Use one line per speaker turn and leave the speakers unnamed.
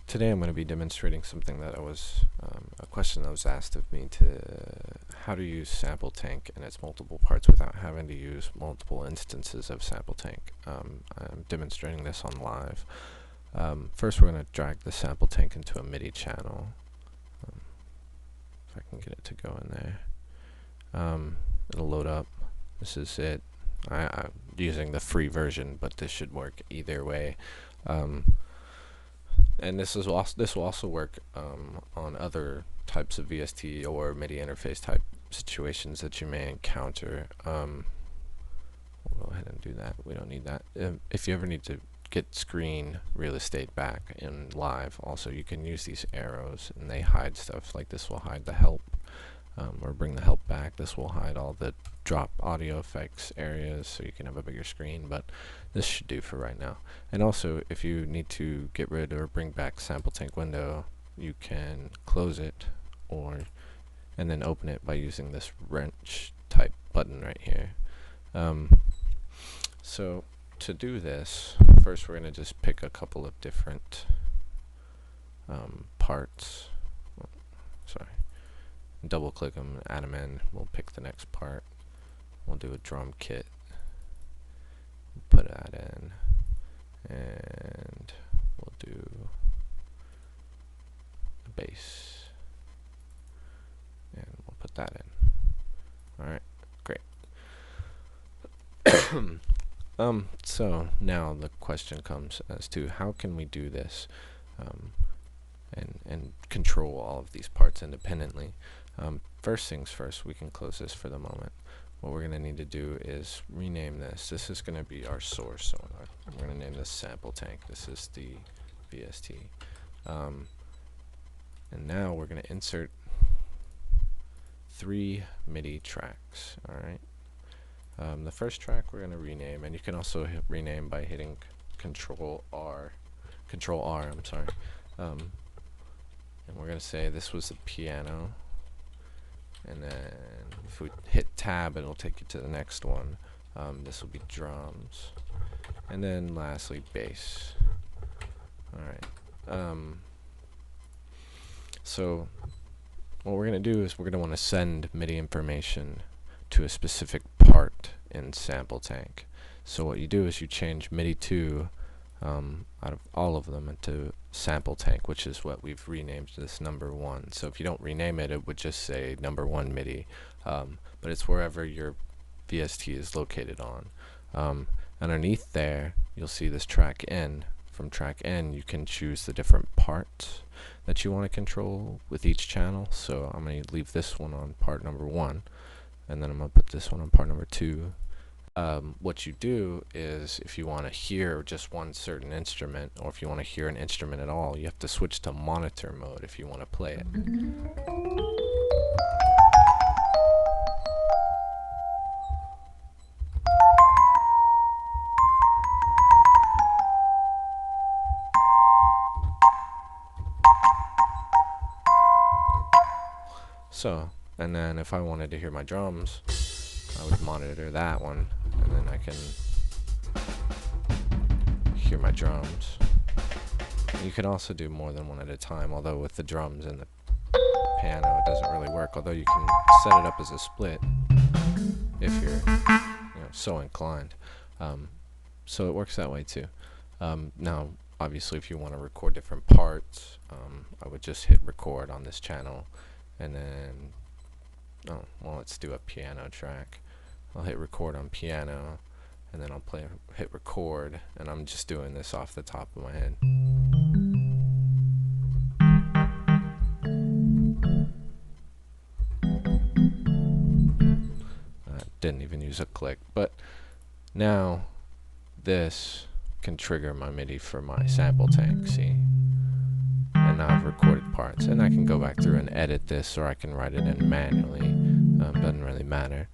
Today I'm going to be demonstrating something that a question that was asked of me to how to use Sampletank and its multiple parts without having to use multiple instances of Sampletank. I'm demonstrating this on live. First we're going to drag the Sampletank into a MIDI channel. If I can get it to go in there. It'll load up. This is it. I'm using the free version, but this should work either way. And this will also work on other types of VST or MIDI interface type situations that you may encounter. We'll go ahead and do that. We don't need that. If you ever need to get screen real estate back in live, also you can use these arrows, and they hide stuff. Like this will hide the help, or bring the help back. This will hide all the drop audio effects areas, so you can have a bigger screen, but this should do for right now. And also, if you need to get rid or bring back Sampletank window, you can close it and then open it by using this wrench type button right here. So to do this, first we're going to just pick a couple of different parts. Double click them, add them in. We'll pick the next part. We'll do a drum kit. Put that in, and we'll do a bass, and we'll put that in. Alright, great. So now the question comes as to how can we do this and control all of these parts independently. First things first, we can close this for the moment. What we're going to need to do is rename this. This is going to be our source, so we're going to name this Sampletank. This is the VST. And now we're going to insert 3 MIDI tracks. Alright. The first track we're going to rename, and you can also rename by hitting Control R, I'm sorry. And we're going to say this was the piano. And then if we hit tab, it'll take you to the next one. This will be drums. And then lastly, bass. Alright. So what we're going to do is we're going to want to send MIDI information to a specific part in Sampletank. So what you do is you change MIDI 2 out of all of them into Sampletank, which is what we've renamed this number 1. So if you don't rename it, it would just say number 1 MIDI, but it's wherever your VST is located on. Underneath there, you'll see this track N. From track N, you can choose the different parts that you want to control with each channel. So I'm going to leave this one on part number 1, and then I'm going to put this one on part number 2. What you do is, if you want to hear just one certain instrument, or if you want to hear an instrument at all, you have to switch to monitor mode if you want to play it. So, and then if I wanted to hear my drums, I would monitor that one, and then I can hear my drums. You can also do more than one at a time, although with the drums and the piano it doesn't really work, although you can set it up as a split if you're so inclined. So it works that way too. Now obviously if you want to record different parts, I would just hit record on this channel, and then well, let's do a piano track. I'll hit record on piano, and then I'll hit record, and I'm just doing this off the top of my head. I didn't even use a click, but now this can trigger my MIDI for my Sampletank, see? And now I've recorded parts, and I can go back through and edit this, or I can write it in manually. Doesn't really matter.